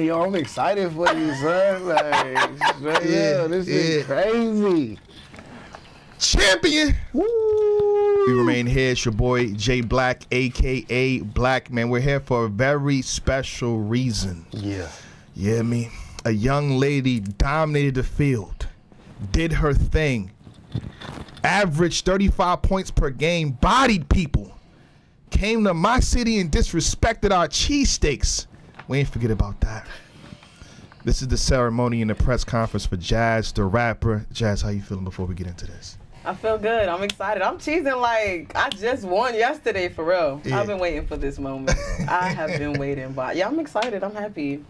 yo, I'm excited for you, son. Like, this is crazy. Champion. Woo. We remain here. It's your boy Jay Black, a.k.a. Black Man. We're here for a very special reason. Yeah. Yeah, me. A young lady dominated the field, did her thing, averaged 35 points per game, bodied people, came to my city and disrespected our cheesesteaks. We ain't forget about that. This is the ceremony and the press conference for Jazz, the rapper. Jazz, how you feeling before we get into this? I feel good. I'm excited. I'm cheesing like I just won yesterday, for real. Yeah. I've been waiting for this moment. I have been waiting. But yeah, I'm excited. I'm happy.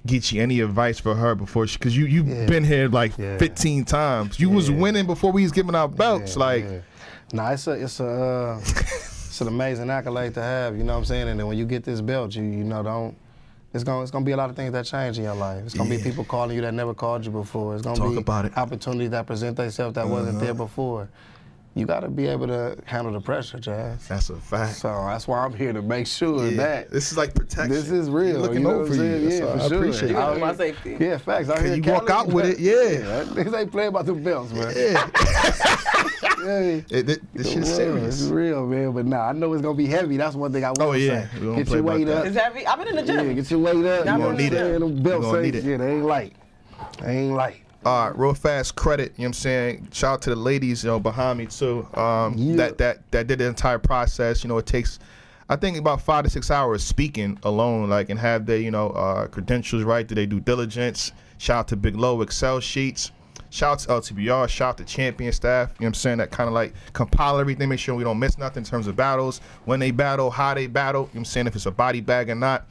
Get you any advice for her before she, because you've been here like 15 times. You was winning before we was giving out belts. Nah, it's an amazing accolade to have, you know what I'm saying? And then when you get this belt, it's gonna be a lot of things that change in your life. It's gonna be people calling you that never called you before. It's gonna be opportunities that present themselves that wasn't there before. You gotta be able to handle the pressure, Jazz. That's a fact. So that's why I'm here to make sure that this is like protection. This is real. Looking over you. Yeah, for sure. Appreciate it. My safety. Yeah, facts. Out here you walk out with it, Niggas ain't playing about the belts, man. This shit's serious. It's real, man. But nah, I know it's gonna be heavy. That's one thing I will say. Get your weight up. It's heavy. I've been in the gym. Yeah, get your weight up. You gonna need it. Them belts they ain't light. They ain't light. All right, real fast credit, you know what I'm saying? Shout out to the ladies, behind me too. That did the entire process. It takes, I think, about 5 to 6 hours speaking alone, and have their, credentials right, do they due diligence. Shout out to Big Low Excel sheets. Shout out to LTBR, shout out to champion staff, you know what I'm saying, that kind of compile everything, make sure we don't miss nothing in terms of battles, when they battle, how they battle, you know what I'm saying, if it's a body bag or not.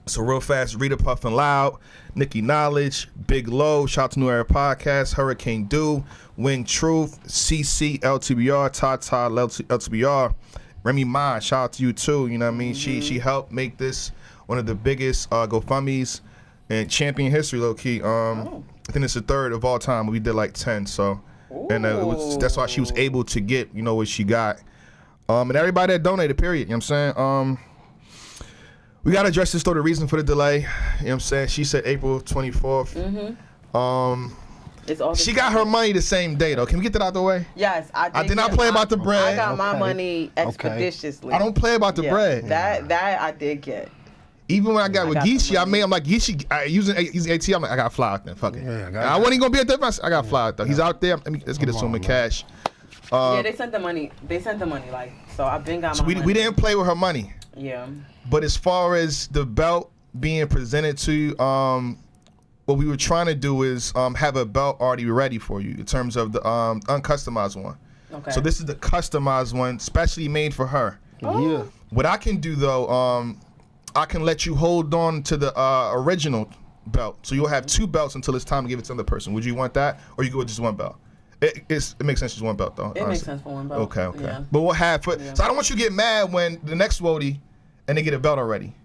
So real fast, Rita Puffin Loud, Nikki Knowledge, Big Low, shout out to New Era Podcast, Hurricane Dew, Wing Truth, CC, LTBR, Tata, LTBR, Remy Ma, shout out to you too, you know what I mean? She helped make this one of the biggest GoFundMes in champion history, low key. I think it's the third of all time. We did 10, so. And that's why she was able to get, what she got. And everybody that donated, period, you know what I'm saying? We got to address this, though, the reason for the delay. You know what I'm saying? She said April 24th. She got her money the same day, though. Can we get that out the way? Yes, I did not play about the bread. I got my money expeditiously. I don't play about the bread. That I did get. Even when I got with Geechee, I'm like, Geechee, using ATM, I'm like, I got to fly out there. Fuck it. I wasn't even going to be at that. I got to fly out there. He's out there. Let's get it to him in cash. They sent the money. So I've been got my money. We didn't play with her money. Yeah. But as far as the belt being presented to you, what we were trying to do is have a belt already ready for you in terms of the uncustomized one. Okay. So this is the customized one, specially made for her. Oh. Yeah. What I can do, though, I can let you hold on to the original belt. So you'll have 2 belts until it's time to give it to another person. Would you want that? Or you go with just 1 belt? It makes sense just 1 belt, though. It makes sense for 1 belt. Okay. Yeah. But we'll have so I don't want you to get mad when the next Wody and they get a belt already.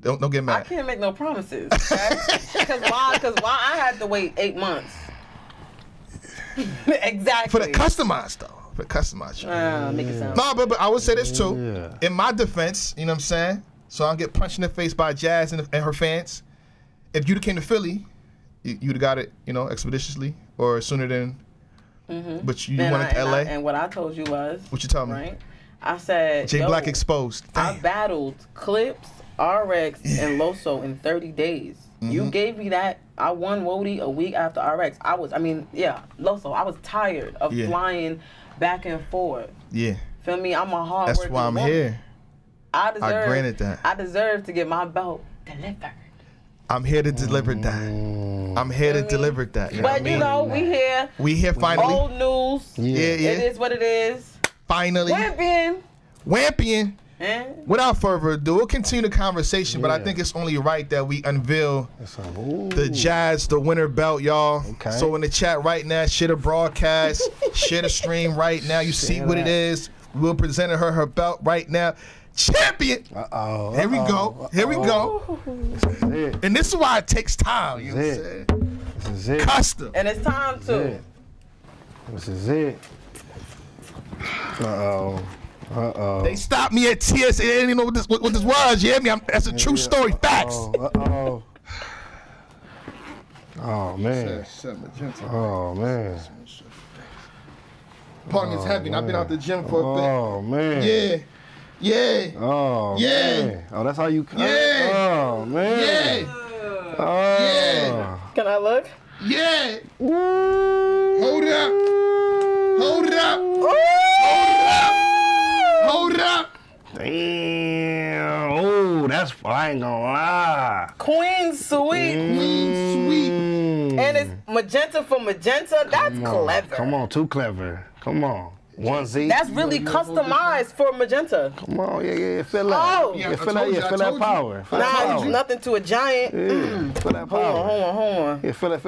Don't get mad. I can't make no promises. Because why I had to wait 8 months. Exactly. For the customized, though. For the customized. Make it sound. No, but I would say this, too. Yeah. In my defense, you know what I'm saying? So I'll get punched in the face by Jazz and her fans. If you'd have came to Philly, you'd have got it, expeditiously or sooner than. But you went to LA. And what I told you was. What you tell me? Right. I said. J Black exposed. Damn. I battled Clips, RX, and Loso in 30 days. You gave me that. I won Wody a week after RX. Loso. I was tired of flying back and forth. Yeah. Feel me? I'm a hard worker. That's why I'm here. I granted that. I deserve to get my belt delivered. I'm here to deliver that. I'm here to deliver that. You know but we here. We here finally. Old news. Yeah. It is what it is. Finally. Wampion. Without further ado, we'll continue the conversation, but I think it's only right that we unveil the Jazz, the winner belt, y'all. Okay. So in the chat right now, share the broadcast, share the stream right now. You see what it is. We'll present her belt right now. Champion. Here we go. Here we go. And this is why it takes time. You know what I'm saying? This is it. Custom. And it's time to. This is it. They stopped me at TSA. They didn't know what this was. You hear me? That's a true story. Facts. Oh man. Oh man. Pardon me, it's heavy. I've been out the gym for a bit. Oh man. Yeah. Oh man. Oh, that's how you cut? Yeah. Oh man. Yeah. Oh. Yeah. Can I look? Yeah. Hold it up. Hold it up. Hold it up. Damn. Oh, that's, I ain't gonna lie. Queen Sweet. Queen Sweet. And it's magenta for magenta. That's clever. Come on, too clever. Come on. 1Z. That's really customized for magenta. Come on, yeah. Feel that. Oh. Yeah, feel that power. Feel that Nah, power. nothing to a giant. Yeah, feel that power. Hold on. Yeah, feel all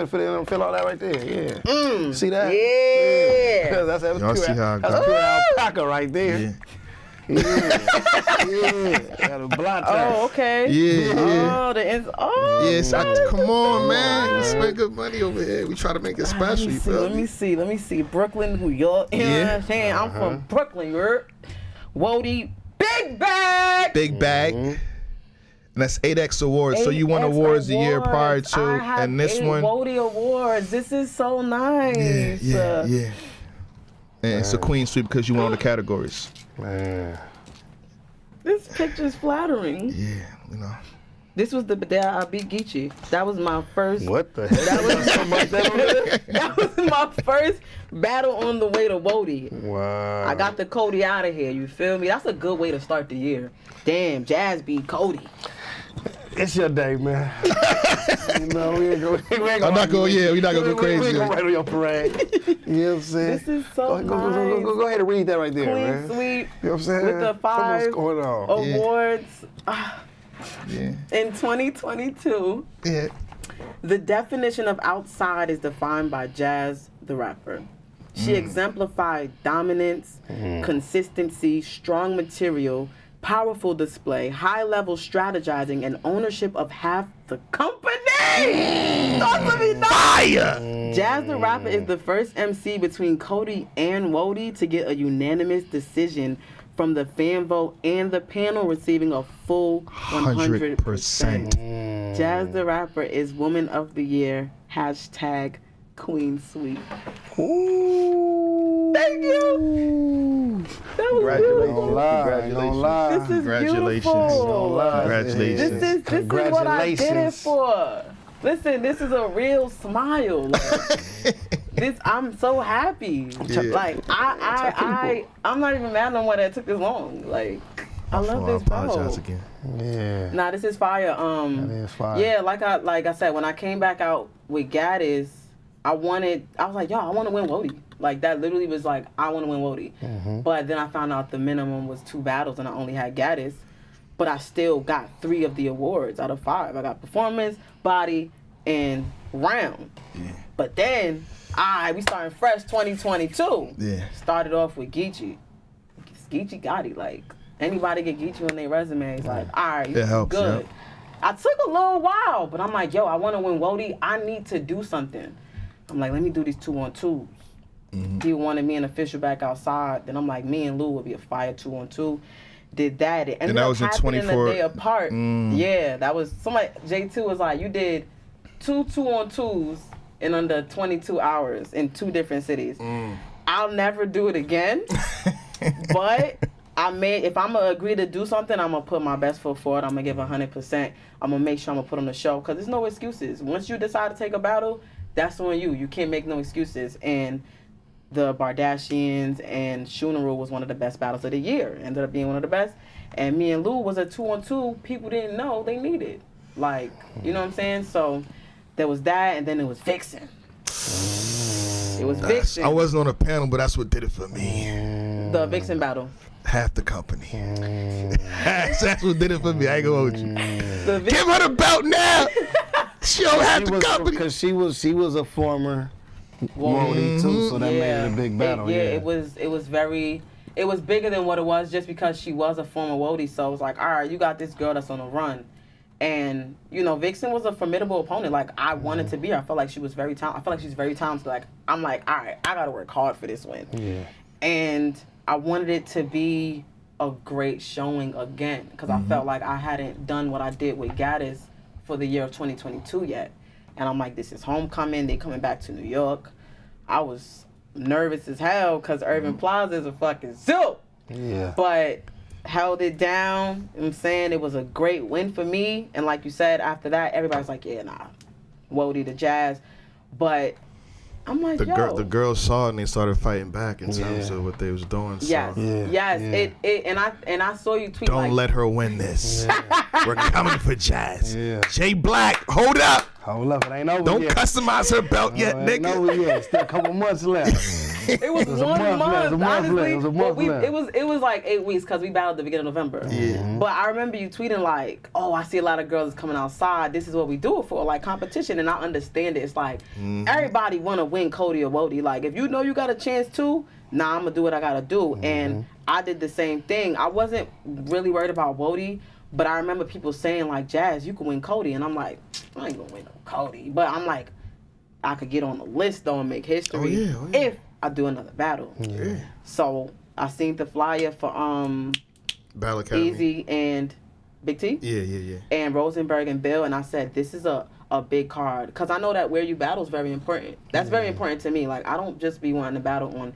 that right there. Yeah. See that? Yeah. That's Y'all see how I that's got pure alpaca right there. Yeah. Got a blot Oh, okay. Yeah. Oh, Yes, come on, man. We spend good money over here. We try to make it special. You feel Let me see. Brooklyn, New York. You know what I'm saying? I'm from Brooklyn, you're Wody. Big bag. Big bag. And that's 8X awards. So you won 8X awards the year prior awards. to, I have and this 8 one. Wody awards. This is so nice. Yeah. And it's a Queen Sweep because you won all the categories. Man. This picture's flattering. Yeah, you know. This was the day I beat Geechee. That was my first. What the heck? That was my first battle on the way to Wody. Wow. I got the Cody out of here. You feel me? That's a good way to start the year. Damn, Jazz beat Cody. It's your day, man. You know, we ain't gonna we're not gonna go crazy. We ain't gonna write on your parade. You know what I'm saying? This is so nice. Go ahead and read that right there, Queen man. Sweet. You know what I'm saying? With the 5 What's going on? awards Yeah. in 2022. Yeah. The definition of outside is defined by Jazz the rapper. She exemplified dominance, consistency, strong material, powerful display, high-level strategizing, and ownership of half the company. Talk to me, Fire! Jazz the Rapper is the first MC between Cody and Wody to get a unanimous decision from the fan vote and the panel receiving a full 100%. Jazz the Rapper is Woman of the Year. # Queen Sweet. Ooh. Thank you. That was beautiful. Congratulations. This is Congratulations. beautiful. Congratulations. This is what I did it for. Listen, this is a real smile. Like, I'm so happy. Yeah. Like I'm not even mad no more that it took this long. Like I love this bro. I apologize again. Yeah. Nah, this is fire. That is fire. Yeah, like I said, when I came back out with Gaddis, I was like, yo, I want to win Wody. Like that literally was like, I want to win Wody. But then I found out the minimum was 2 battles and I only had Gaddis. But I still got 3 of the awards out of 5. I got performance, body, and round. Yeah. But then, we starting fresh 2022. Yeah. Started off with Geechee. Geechee got it. Like, anybody get Geechee on their resume. It's like, all right, It helps, good. yeah. I took a little while, but I'm like, yo, I want to win Wody. I need to do something. I'm like, let me do these 2-on-2s. He wanted me an official back outside. Then I'm like, me and Lou would be a fire 2-on-2. Did that. It ended that up was in happening 24 a day apart. Yeah, that was, somebody, J2 was like, you did 2 2-on-2s in under 22 hours in 2 different cities. I'll never do it again. But if I'm gonna agree to do something, I'm gonna put my best foot forward. I'm gonna give 100%. I'm gonna make sure I'm gonna put on the show because there's no excuses. Once you decide to take a battle, that's on you. You can't make no excuses. And the Bardashians and Funeral was one of the best battles of the year. Ended up being one of the best. And me and Lou was a 2-on-2 people didn't know they needed. Like, you know what I'm saying? So there was that, and then it was Vixen. It was Vixen. I wasn't on the panel, but that's what did it for me. The Vixen battle. Half the company. That's what did it for me. I ain't gonna hold you. The Give her the belt now. She don't have the company. Because she was a former Wody too, so that made it a big battle. It was bigger than what it was just because she was a former Wody. So it was like, all right, you got this girl that's on a run. And, you know, Vixen was a formidable opponent. Like, I wanted to be her. I felt like she was very talented. I feel like she's very talented. Like, I'm like, all right, I got to work hard for this win. Yeah. And I wanted it to be a great showing again because I felt like I hadn't done what I did with Gaddis for the year of 2022 yet. And I'm like, this is homecoming. They coming back to New York. I was nervous as hell because Urban Plaza is a fucking zoo. Yeah. But held it down. You know what I'm saying? It was a great win for me. And like you said, after that, everybody's like, yeah, nah, Wody the Jazz. But I'm like, the girls saw it and they started fighting back in terms of what they was doing. Yes, so. yes. And I saw you tweet. Don't let her win this. Yeah. We're coming for Jazz. Yeah. Jay Black, hold up. Hold up, it ain't over Don't yet. customize her belt yet, nigga. Ain't over yet. Still a couple months left. It was 1 month. Honestly, it was a month left. It was like 8 weeks because we battled at the beginning of November. Yeah. But I remember you tweeting like, "Oh, I see a lot of girls coming outside. This is what we do it for, like competition." And I understand it. It's like everybody want to win Cody or Wody. Like if you know you got a chance to, nah, I'm gonna do what I gotta do. And I did the same thing. I wasn't really worried about Wody. But I remember people saying, like, Jazz, you can win Cody. And I'm like, I ain't going to win no Cody. But I'm like, I could get on the list, though, and make history if I do another battle. Yeah. So I seen the flyer for Battle Academy. Easy and Big T. Yeah. And Rosenberg and Bill. And I said, this is a big card. Because I know that where you battle is very important. That's very important to me. Like, I don't just be wanting to battle on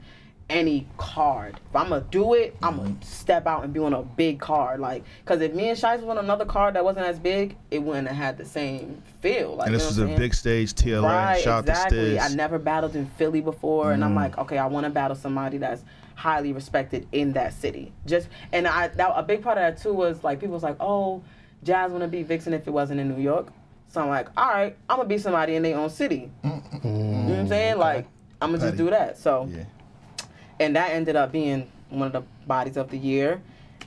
any card. If I'm gonna do it, I'm gonna step out and be on a big card. Like, cause if me and Shice was on another card that wasn't as big, it wouldn't have had the same feel. Like, and this was a big stage, TLA. Right, Shout exactly. out to I never battled in Philly before, and I'm like, okay, I want to battle somebody that's highly respected in that city. A big part of that too was like people was like, oh, Jazz wanna be Vixen if it wasn't in New York. So I'm like, all right, I'm gonna be somebody in their own city. You know what I'm saying? Like, I'm gonna just do that. So. Yeah. And that ended up being one of the bodies of the year.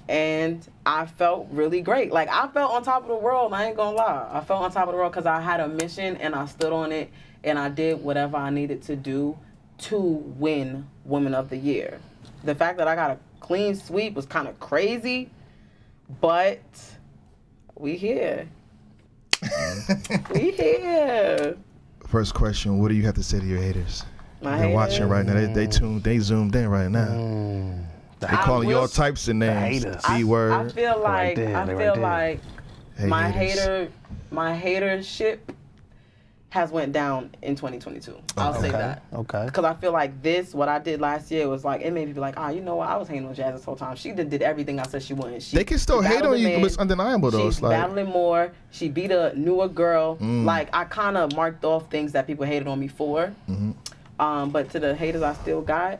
And I felt really great. Like, I felt on top of the world. I ain't gonna lie. I felt on top of the world because I had a mission and I stood on it and I did whatever I needed to do to win Women of the Year. The fact that I got a clean sweep was kind of crazy, but we here. We here. First question, what do you have to say to your haters? My They're haters? watching right now. They zoomed in right now. They calling you all types of names. B-word. I feel like my haters. hatership has went down in 2022. I'll say that. Okay. Because I feel like what I did last year was like, it made me be like, you know what? I was hating on Jazz this whole time. She did everything I said she wouldn't. They can still hate on you, but it's undeniable though. She's battling more. She beat a newer girl. Like, I kind of marked off things that people hated on me for. But to the haters I still got,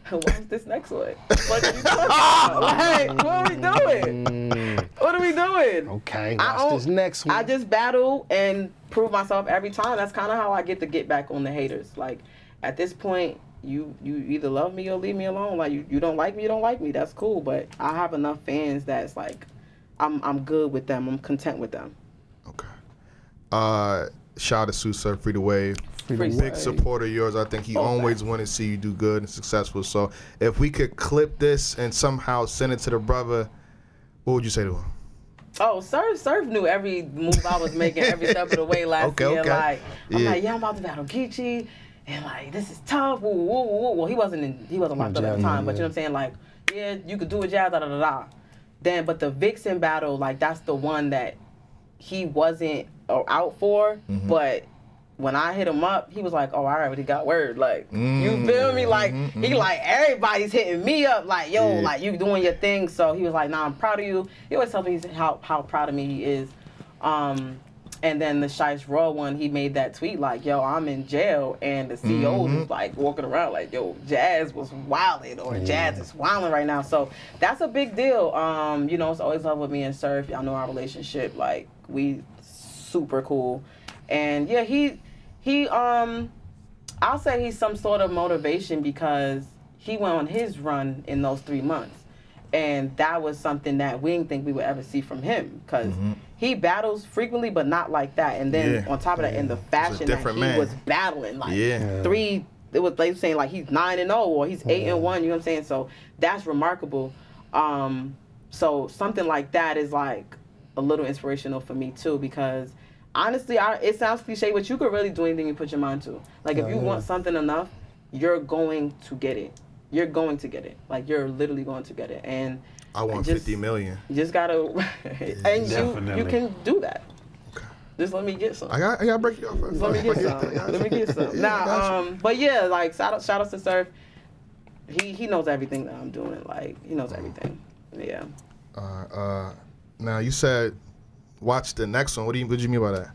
what's this next one? What are you talking about? Like, what are we doing? What are we doing? Okay, what's this next one? I just battle and prove myself every time. That's kind of how I get back on the haters. Like, at this point, you either love me or leave me alone. Like, you don't like me, you don't like me. That's cool. But I have enough fans that's like, I'm good with them. I'm content with them. Okay. Shout out to Sousa, Free to Wave. Big supporter of yours. I think he always want to see you do good and successful. So if we could clip this and somehow send it to the brother, what would you say to him? Oh, Surf knew every move I was making every step of the way last year. Okay. Like, I'm like, I'm about to battle Geechee, and like, this is tough. Woo, woo, woo. Well, he wasn't locked up at the time, but you know what I'm saying? Like, yeah, you could do it, Jazz, Then, but the Vixen battle, like, that's the one that he wasn't out for, but when I hit him up, he was like, oh, I already got word. Like, you feel me? Like, he like, everybody's hitting me up. Like, yo, like, you doing your thing. So he was like, nah, I'm proud of you. He always tells me how proud of me he is. And then the Shice Raw one, he made that tweet like, yo, I'm in jail. And the CEOs was like walking around like, yo, Jazz was wilding or Jazz is wilding right now. So that's a big deal. You know, it's always love with me and Surf. Y'all know our relationship. Like, we super cool. And yeah, I'll say he's some sort of motivation because he went on his run in those 3 months. And that was something that we didn't think we would ever see from him because he battles frequently, but not like that. And then on top of that, in the fashion that he was battling, like it was like saying like he's 9-0 or he's 8-1. You know what I'm saying? So that's remarkable. So something like that is like a little inspirational for me too because honestly, it sounds cliche, but you could really do anything you put your mind to. Like if you want something enough, you're going to get it. You're going to get it. Like, you're literally going to get it. And I want 50 million. You just gotta, and you can do that. Okay. Just let me get some. I gotta break you off. Let me get some. Let me get some. Nah, but yeah, like shout outs to Surf. He knows everything that I'm doing. Like he knows everything. Yeah. Now you said watch the next one. What do you mean by that?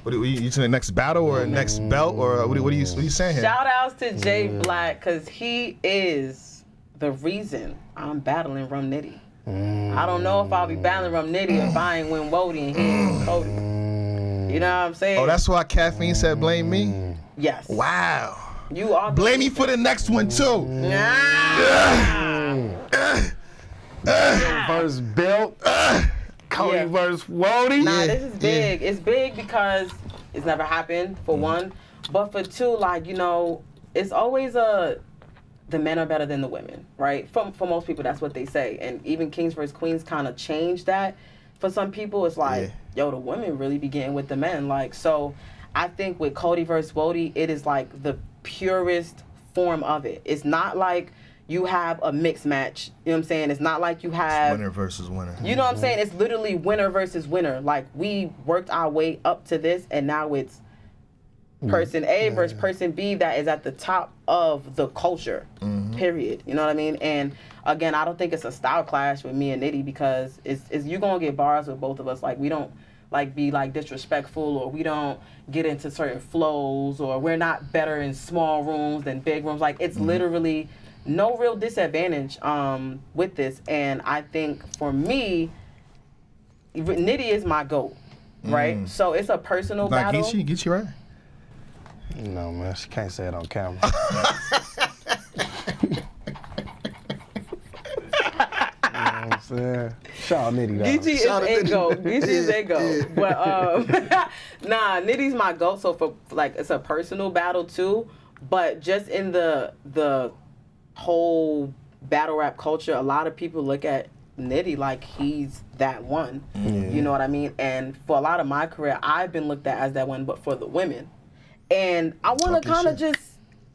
What are you to the next battle or next belt or what are you saying here? Shout outs to Jay Black because he is the reason I'm battling Rum Nitty. I don't know if I'll be battling Rum Nitty if I ain't win Wody and he ain't win Cody. You know what I'm saying? Oh, that's why Caffeine said blame me? Yes. Wow. You are blame me for the next one too. Versus belt. Cody versus Wody. Nah, this is big. It's big because it's never happened, for one. But for two, like, you know, it's always the men are better than the women, right? For most people, that's what they say. And even Kings vs. Queens kind of changed that. For some people, it's like, yo, the women really be getting with the men. Like, so I think with Cody versus Wody, it is like the purest form of it. It's not like you have a mixed match. You know what I'm saying? It's not like you have... It's winner versus winner. You know what I'm saying? It's literally winner versus winner. Like, we worked our way up to this, and now it's person A versus person B that is at the top of the culture, period. You know what I mean? And, again, I don't think it's a style clash with me and Nitty because it's you're going to get bars with both of us. Like, we don't, like, be, like, disrespectful or we don't get into certain flows or we're not better in small rooms than big rooms. Like, it's literally... no real disadvantage with this, and I think for me, Nitty is my GOAT, right? So it's a personal battle. Get you right? No, man, she can't say it on camera. You know what I'm saying? Shout out Nitty, though. Geechee is a GOAT. Geechee is a GOAT. But, nah, Nitty's my GOAT, so for, like, it's a personal battle, too, but just in the whole battle rap culture, a lot of people look at Nitty like he's that one. You know what I mean? And for a lot of my career, I've been looked at as that one, but for the women. And I want to kind of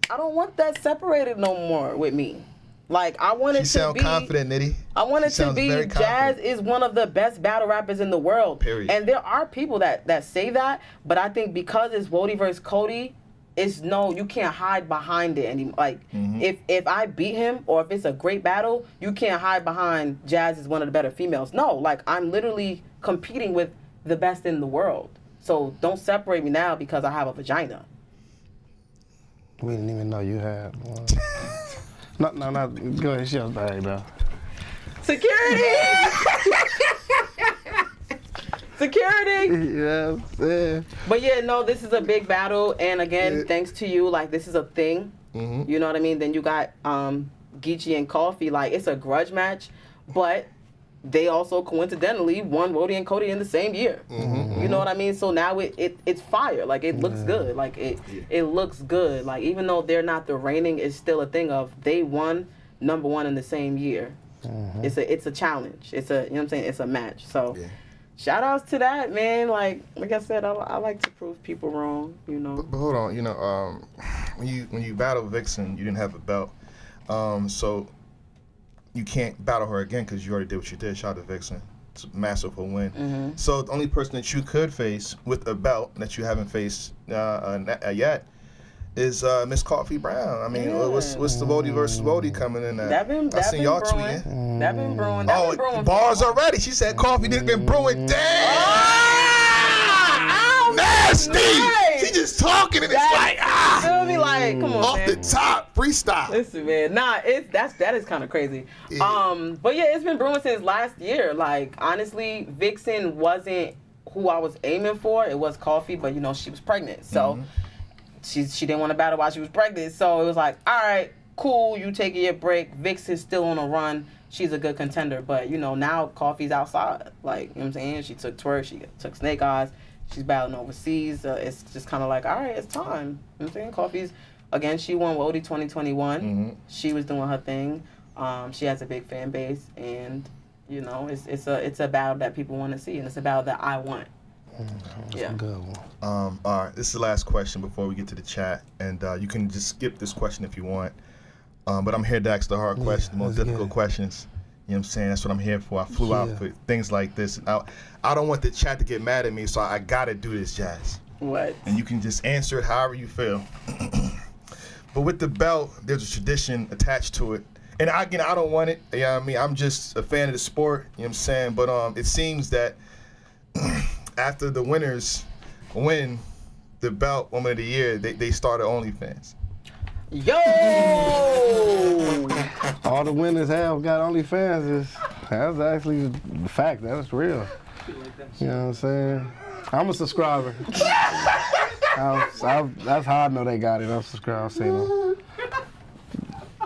I don't want that separated no more with me. Like, I want it to be... You sound confident, Nitty. I want it to be Jazz is one of the best battle rappers in the world. Period. And there are people that say that, but I think because it's Wody versus Cody, you can't hide behind it anymore. Like, if I beat him or if it's a great battle, you can't hide behind Jazz is one of the better females. No, like, I'm literally competing with the best in the world. So don't separate me now because I have a vagina. We didn't even know you had one. No, go ahead, she was back though. Security! Security! Yeah, yeah. But yeah, no, this is a big battle, and again, thanks to you, like, this is a thing. You know what I mean? Then you got Geechee and Coffee, like, it's a grudge match, but they also coincidentally won Wody and Cody in the same year. You know what I mean? So now it's fire. Like, it looks good. Like, it looks good. Like, even though they're not the reigning, it's still a thing of they won number one in the same year. It's a challenge. It's a, you know what I'm saying? It's a match. So. Shout outs to that, man. Like I said, I like to prove people wrong, you know. But hold on, you know, when you battle Vixen, you didn't have a belt, so you can't battle her again because you already did what you did. Shout out to Vixen, it's a massive win. So the only person that you could face with a belt that you haven't faced yet is Miss Coffee Brown. I mean, what's the Wody versus Wody coming in at? I seen y'all tweeting. That been brewing. Bars already. She said Coffee didn't been brewing. Damn! Nasty! Right. She just talking and it's like, feel me? Like, come on, off man. the top, freestyle. Listen, man. Nah, that is kind of crazy. But yeah, it's been brewing since last year. Like, honestly, Vixen wasn't who I was aiming for. It was Coffee, but you know, she was pregnant. So she didn't want to battle while she was pregnant. So it was like, all right, cool, you taking your break. Vixen's still on a run. She's a good contender. But, you know, now Coffee's outside. Like, you know what I'm saying? She took Twerk. She took Snake Eyes. She's battling overseas. It's just kind of like, all right, it's time. You know what I'm saying? Coffee's, again, she won Wody 2021. She was doing her thing. She has a big fan base. And, you know, it's a battle that people want to see. And it's a battle that I want. That's a good one. All right, this is the last question before we get to the chat. And you can just skip this question if you want. But I'm here to ask the hard questions, the most difficult questions. what I'm saying? That's what I'm here for. I flew out for things like this. I don't want the chat to get mad at me, so I gotta do this, Jazz. What? And you can just answer it however you feel. But with the belt, there's a tradition attached to it. And again, I don't want it. You know what I mean? I'm just a fan of the sport. You know what I'm saying? But it seems that after the winners win the belt Woman of the Year, they started OnlyFans. Yo! All the winners have got OnlyFans. That's actually the fact. That's real. You know what I'm saying? I'm a subscriber. That's how I know they got it. I'm subscribed. I've seen them.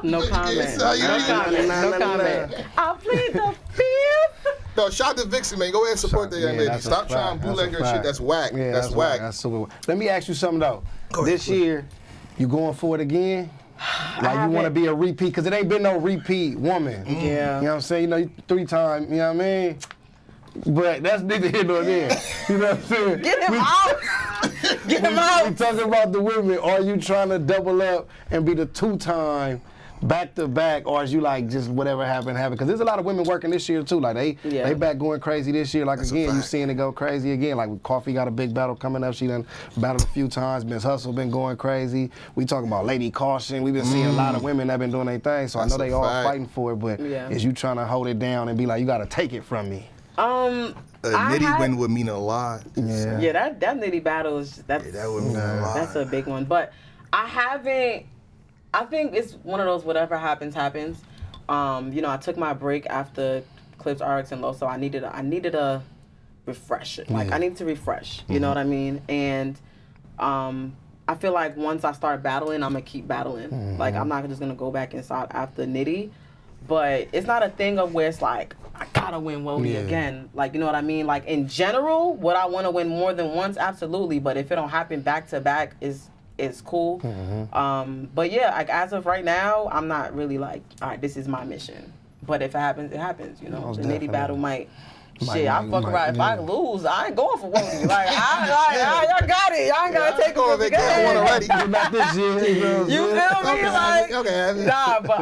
No comment. No comment. I plead the fifth. No, shout out to Vixen, man. Go ahead and support that young lady. Stop trying to bootleg her shit. That's whack. Yeah, that's whack. That's super whack. Let me ask you something, though. This year, you going for it again? Like, you want to be a repeat? Because it ain't been no repeat woman. Yeah. You know what I'm saying? You know, 3 times, you know what I mean? But that's neither here nor there. You know what I'm saying? Get him out! Get him out! We talking about the women. Are you trying to double up and be the 2-time back-to-back, or is you like just whatever happened? Because there's a lot of women working this year too. Like they back going crazy this year. Like, that's again, you seeing it go crazy again. Like Coffee got a big battle coming up. She done battled a few times. Miss Hustle been going crazy. We talking about Lady Caution. We've been seeing a lot of women that been doing their thing. So that's I know they all fighting for it. But is you trying to hold it down and be like, you got to take it from me? Nitty win would mean a lot. Yeah, that Nitty battle is that would mean a lot. That's a big one. But I think it's one of those whatever happens, happens. You know, I took my break after Clips, RX, and Loso. I needed a refresh. Like, I need to refresh. You know what I mean? And I feel like once I start battling, I'm going to keep battling. Like, I'm not just going to go back inside after Nitty. But it's not a thing of where it's like, I got to win Wody again. Like, you know what I mean? Like, in general, would I want to win more than once? Absolutely. But if it don't happen back-to-back, it's cool. But yeah, like as of right now, I'm not really like, all right, this is my mission. But if it happens, it happens. You know, the Nitty battle might. Shit, I fuck around. If I lose, I ain't going for Wody. Like, y'all got it. Y'all ain't gotta take over the game. Already. Not this year. You feel me? Like, okay. Nah, but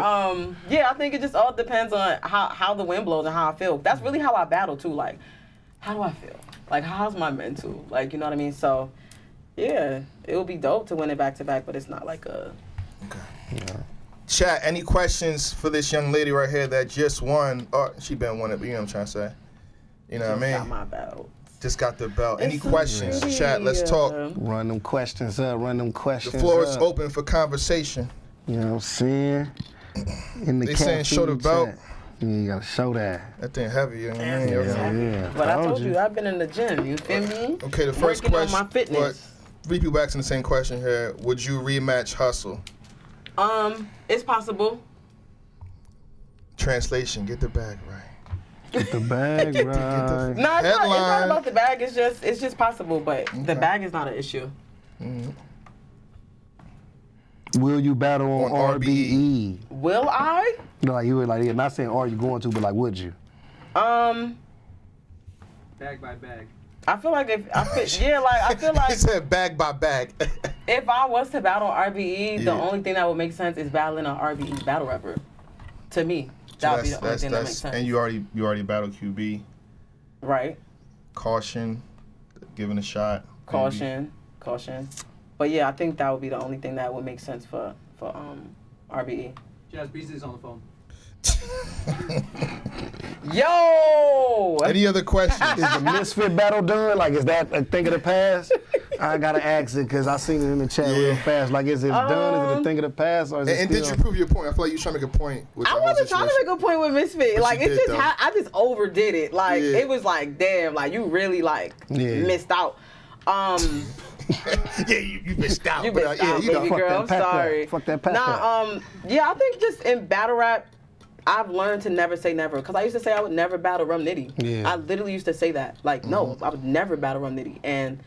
yeah, I think it just all depends on how the wind blows and how I feel. That's really how I battle too. Like, how do I feel? Like, how's my mental? Like, you know what I mean? So. Yeah, it would be dope to win it back to back, but it's not like a. Okay. Yeah. Chat, any questions for this young lady right here that just won? Or she been won it, but you know what I'm trying to say. You know what I mean? Got my belt. Just got the belt. Any questions? Pretty, chat, let's talk. Run them questions up. The floor is open for conversation. You know what I'm saying? They saying show the belt. Chat. Yeah, you gotta show that. That thing heavy, you know what I mean? Yeah. But I told you, I've been in the gym. You feel me? Okay, the first Working question. on my fitness. Three people asking the same question here. Would you rematch Hustle? It's possible. Translation: get the bag right. Get the bag right. No, it's not about the bag. It's just possible, but the bag is not an issue. Will you battle on RBE? Will I? No, like you were like, not saying are you going to, but like would you? Bag by bag. I feel like I feel like he said bag by bag. If I was to battle RBE, the only thing that would make sense is battling an RBE battle rapper. To me, that would be the only thing that makes sense. And you already battled QB. Right. Caution, giving a shot. Caution. But yeah, I think that would be the only thing that would make sense for RBE. Jazz Beast is on the phone. Yo! Any other questions? Is the Misfit battle done? Like, is that a thing of the past? I gotta ask it because I seen it in the chat real fast. Like, is it done? Is it a thing of the past? Or is it did you prove your point? I feel like you were trying to make a point. I wasn't trying to make a point with Misfit. Like, it's just I just overdid it. Like, it was like, damn, like you really missed out. Yeah, you missed out. You missed out, baby girl. I'm sorry. Fuck that pack. Yeah, I think just in battle rap, I've learned to never say never. Because I used to say I would never battle Rum Nitty. Yeah. I literally used to say that. Like, no, I would never battle Rum Nitty. And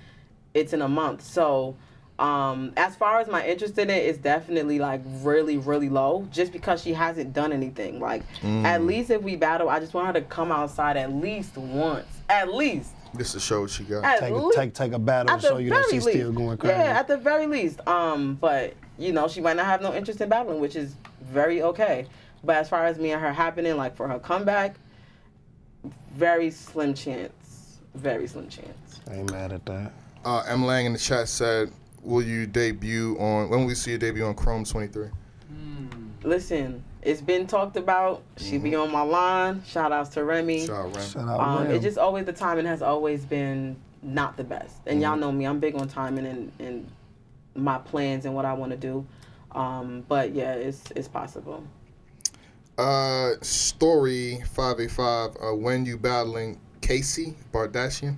it's in a month. So, as far as my interest in it, it's definitely, like, really, really low. Just because she hasn't done anything. Like, at least if we battle, I just want her to come outside at least once. At least. This is a show she got. Take a battle and show you that she's still going crazy. Yeah, at the very least. But, you know, she might not have no interest in battling, which is very okay. But as far as me and her happening, like for her comeback, very slim chance. Very slim chance. I ain't mad at that. M. Lang in the chat said, will you debut on, when will we see you debut on Chrome 23? Listen, it's been talked about. She be on my line. Shout outs to Remy. Shout out, It's just always, the timing has always been not the best. And y'all know me, I'm big on timing and my plans and what I want to do. But yeah, it's possible. Story 585, when you battling Casey Bardashian?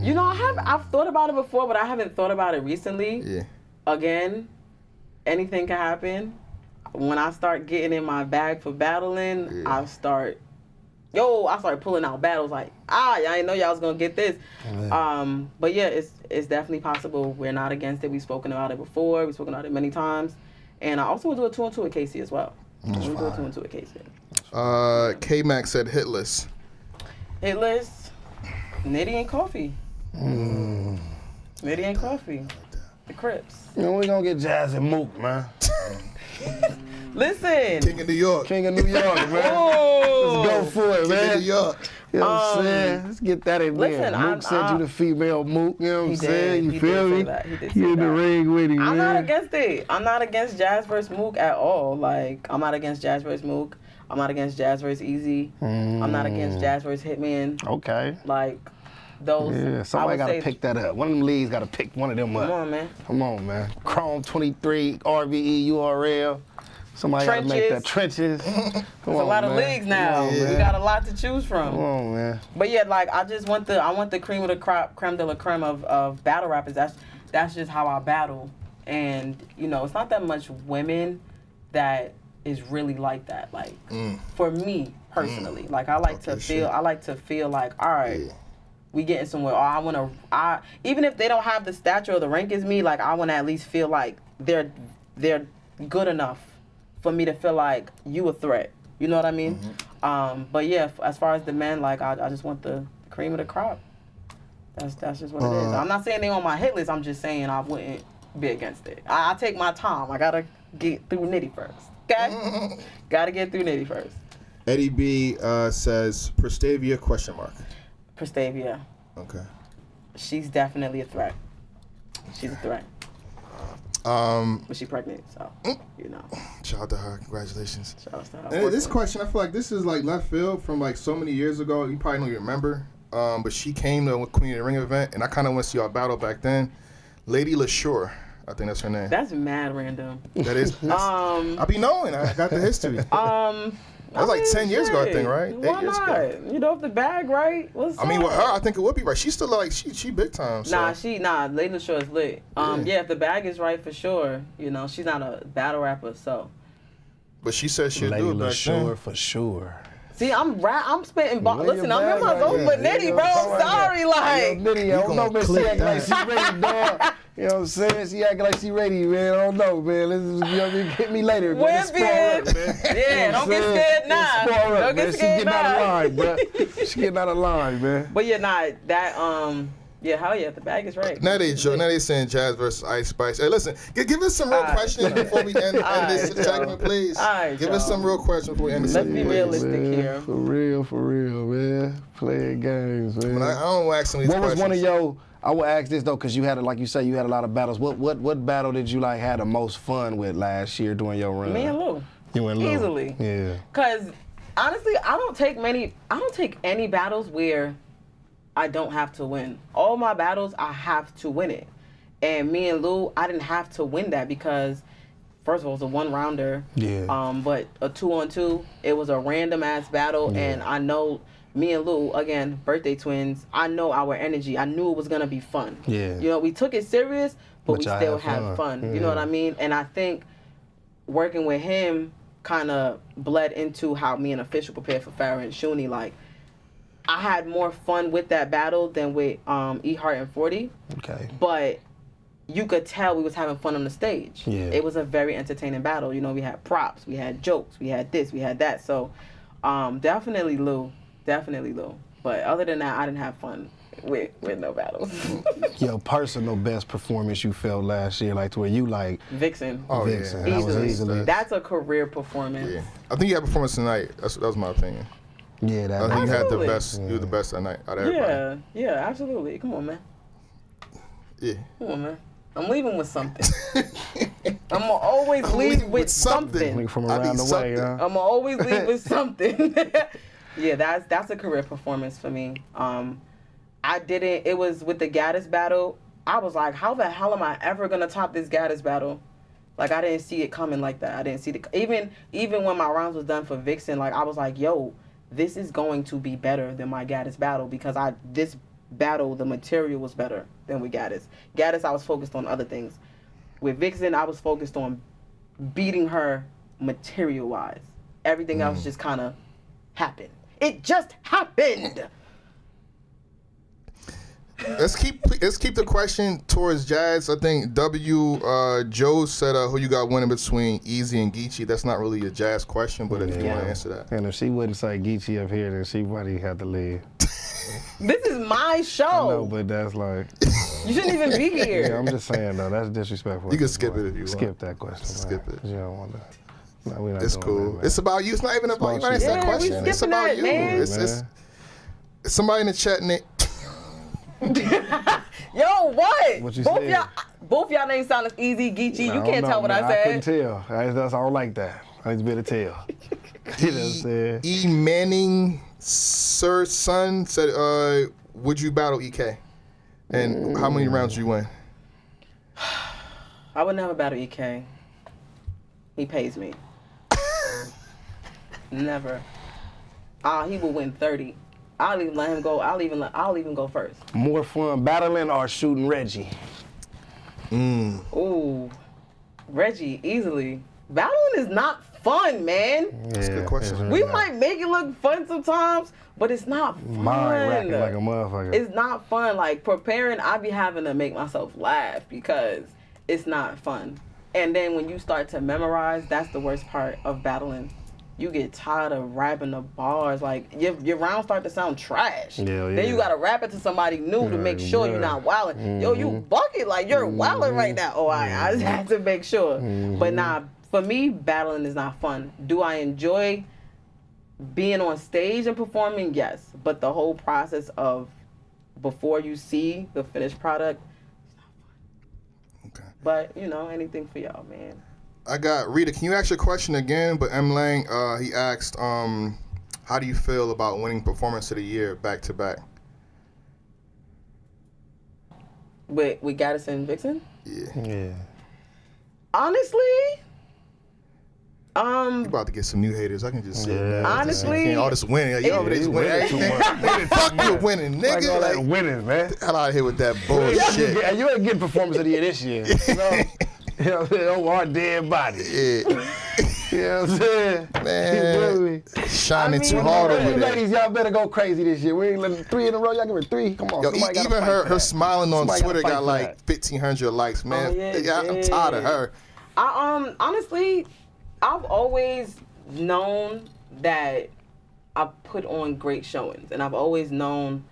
You know, I've thought about it before, but I haven't thought about it recently. Yeah. Again, anything can happen. When I start getting in my bag for battling, I start pulling out battles like, y'all ain't know y'all was gonna get this. But yeah, it's definitely possible. We're not against it. We've spoken about it before. We've spoken about it many times. And I also will do a 2-on-2 with Casey as well. We'll do a 2-on-2 with Casey. K-Mac said hitless. Hitless, Nitty and Coffee. Nitty and Coffee. The Crips. You know, we gonna get Jazz and Mook, man. Listen. King of New York. King of New York, man. Oh. Let's go for it, man. King of New York. You know what I'm saying? Let's get that in there. Mook sent you the female Mook, you know what I'm saying? You feel me? You in the ring with him, man. I'm not against it. I'm not against Jazz versus Mook at all. Like, I'm not against Jazz versus Mook. I'm not against Jazz versus Easy. I'm not against Jazz versus Hitman. Okay. Like, those. Yeah, somebody got to pick that up. One of them leads got to pick one of them up. Come on, man. Come on, man. Chrome 23, RVE, URL. Somebody got to make that. Trenches. There's a lot of leagues now. We got a lot to choose from. Come on, man. But yeah, like, I want the cream of the crop, creme de la creme of battle rappers. That's just how I battle. And, you know, it's not that much women that is really like that. Like, for me personally, like, I like to feel like, all right, we getting somewhere. Or even if they don't have the stature or the rank as me, like, I want to at least feel like they're good enough for me to feel like you a threat. You know what I mean? But yeah, as far as the men, like, I just want the cream of the crop. That's just what it is. I'm not saying they on my hit list. I'm just saying I wouldn't be against it. I take my time. I gotta get through Nitty first. Okay? Gotta get through Nitty first. Eddie B says Prestavia ? Prestavia. Okay. She's definitely a threat. She's a threat. But she's pregnant, so you know. Shout out to her. Congratulations. Shout out to her. And this question, I feel like this is like left field from like so many years ago. You probably don't even remember. But she came to a Queen of the Ring event, and I kind of went to see our battle back then. Lady LaSure, I think that's her name. That's mad random. That is. I be knowing. I got the history. That was like 10 years ago, I think, right? Why 8 years not? ago. You know, if the bag right, what's up? I mean, with her, I think it would be right. She's still like she big time. So. Lady LaSure is lit. Yeah, if the bag is right, for sure. You know, she's not a battle rapper, so. But she said she'd Lady do it back LaSure then. for sure. See, I'm spitting balls. Listen, I'm in my zone for Nitty, bro. Sorry, like. Nitty, I don't know, man. She acting like she ready, dog. You know what I'm saying? She acting like she ready, man. I don't know, man. Let's, you know what I mean? Hit me later, man. Win, bitch. Yeah, don't get scared now. Don't get scared now. She getting out of line, bro. She getting out of line, man. But yeah, yeah, hell yeah, the bag is right. Now they saying Jazz versus Ice Spice. Hey, listen, give us some real questions before we end this segment, please. Give us some real questions before we end this segment. Let's be realistic here. For real, man. Playing games, man. I don't ask some of these questions. What was one of your? I will ask this though, cause you had, like you say, you had a lot of battles. What battle did you like had the most fun with last year during your run? Me and Lou. You and Lou. Easily. Yeah. Cause honestly, I don't take any battles where I don't have to win. All my battles, I have to win it. And me and Lou, I didn't have to win that because, first of all, it was a one-rounder. Yeah. But a 2-on-2, it was a random-ass battle. Yeah. And I know me and Lou, again, birthday twins, I know our energy. I knew it was going to be fun. Yeah. You know, we took it serious, but we still had fun. Yeah. You know what I mean? And I think working with him kind of bled into how me and Official prepared for Farrah and Shuni. Like, I had more fun with that battle than with E-Heart and 40. Okay. But you could tell we was having fun on the stage. Yeah. It was a very entertaining battle. You know, we had props, we had jokes, we had this, we had that. So definitely Lou. But other than that, I didn't have fun with no battles. Your personal best performance you felt last year, like to where you like Vixen. Oh, Vixen. yeah. That was easily. That's a career performance. Yeah. I think you had performance tonight. That was my opinion. Yeah, I that. think you had the Absolutely. best. You were the best that night out of everybody. Yeah, absolutely. Come on, man. Yeah. Come on, man. I'm leaving with something. I'm gonna always leave with something. Like from I around need the way, something. huh? I'm gonna always leave with something. Yeah, that's a career performance for me. It was with the Gaddis battle. I was like, how the hell am I ever gonna top this Gaddis battle? Like, I didn't see it coming like that. I didn't see even when my rounds was done for Vixen, like, I was like, yo, this is going to be better than my Gaddis battle because this battle, the material was better than with Gaddis. Gaddis, I was focused on other things. With Vixen, I was focused on beating her material-wise. Everything else just kind of happened. It just happened. Let's keep the question towards Jazz. I think Joe said who you got winning between Easy and Geechee. That's not really a Jazz question, but if you want to answer that. And if she wouldn't say Geechee up here, then she probably had to leave. This is my show. I know, but that's like. You shouldn't even be here. Yeah, I'm just saying though, that's disrespectful. You can skip it if you want. Skip that question. Skip it. You don't want to. No, we're not It's doing cool. that, man. It's about you. It's not even about you. Answer that Yeah, we question. It's skipping about that, you. man. It's somebody in the chat, Nick. Yo, what? What you both said? both y'all names sound as Easy, Geechee. You don't can't know, tell what man. I said. couldn't tell. I don't like that. I just be able to tell. You know what I'm saying? E. Manning, Sir Son said, would you battle EK? And how many rounds did you win? I would never battle EK. He pays me. Never. He will win 30. I'll even let him go. I'll even go first. More fun battling or shooting Reggie? Ooh, Reggie, easily. Battling is not fun, man. That's a good question. We might make it look fun sometimes, but it's not fun. Mind racking like a motherfucker. It's not fun. Like, preparing, I be having to make myself laugh because it's not fun. And then when you start to memorize, that's the worst part of battling. You get tired of rapping the bars. Like, your rounds start to sound trash. Yeah. Then you got to rap it to somebody new to make sure you're not wilding. Yo, you bucket like you're wilding right now. Oh, I just have to make sure. But nah, for me, battling is not fun. Do I enjoy being on stage and performing? Yes. But the whole process of before you see the finished product, it's not fun. Okay. But, anything for y'all, man. I got Rita. Can you ask your question again? But M. Lang, he asked, how do you feel about winning Performance of the Year back to back? With Gaddis and Vixen? Yeah. Honestly, You about to get some new haters. I can just say that. Honestly, all this winning. You over there just winning winning too everything. much. Fuck you winning, Like all that nigga. winning, man. Hell out of here with that bullshit. Yeah, you ain't getting performance of the year this year. You know what I'm saying? Over our dead body. Yeah. You know what I'm saying? Man, shining too mean, hard you over there. Ladies, y'all better go crazy this year. We ain't letting 3 in a row. Y'all give her 3. Come on. Yo, somebody gotta even fight her for that. smiling on Somebody gotta Twitter fight got for like that. 1,500 likes, man. yeah, I'm tired of her. I honestly, I've always known that I put on great showings, and I've always known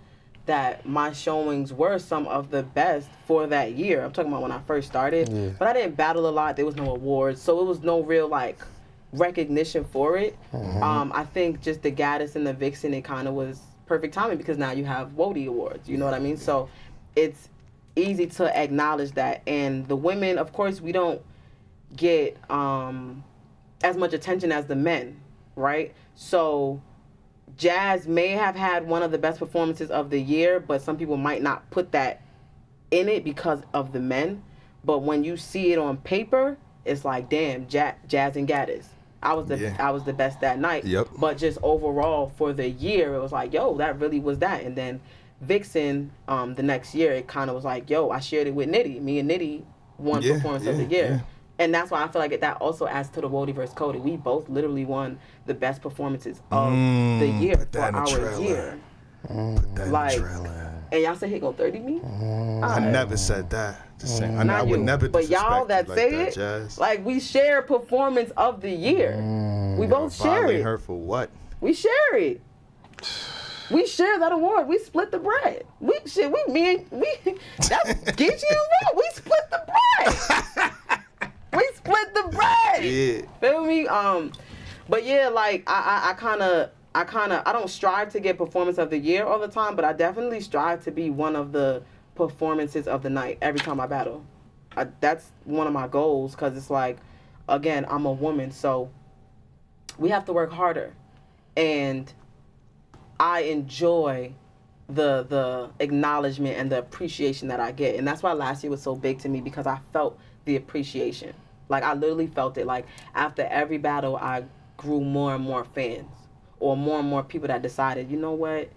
that my showings were some of the best for that year. I'm talking about when I first started, but I didn't battle a lot. There was no awards, so it was no real like recognition for it. I think just the Gaddis and the Vixen, it kind of was perfect timing because now you have Wody Awards. You know what I mean? So it's easy to acknowledge that. And the women, of course, we don't get as much attention as the men, right? So Jazz may have had one of the best performances of the year, but some people might not put that in it because of the men. But when you see it on paper, it's like, damn, Jazz and Gaddis. I was the best that night. Yep. But just overall for the year, it was like, yo, that really was that. And then Vixen, the next year, it kind of was like, yo, I shared it with Nitty. Me and Nitty won performance of the year. Yeah. And that's why I feel like that also adds to the Wody versus Cody. We both literally won the best performances of the year for our year. Put that Like, in the trailer. And y'all said he gonna 30 me? I never said that. Just saying. I would you. never But y'all disrespect that you say like it, Jazz. like we share performance of the year. We both share Violate it. her for what? We share it. We share that award. We split the bread. That's Geechee as well. We split the bread. We split the bread. Yeah. Feel me? But yeah, like I don't strive to get performance of the year all the time, but I definitely strive to be one of the performances of the night every time I battle. That's one of my goals, because it's like, again, I'm a woman, so we have to work harder. And I enjoy the acknowledgement and the appreciation that I get. And that's why last year was so big to me, because I felt the appreciation. Like, I literally felt it. Like, after every battle, I grew more and more fans, or more and more people that decided, you know what,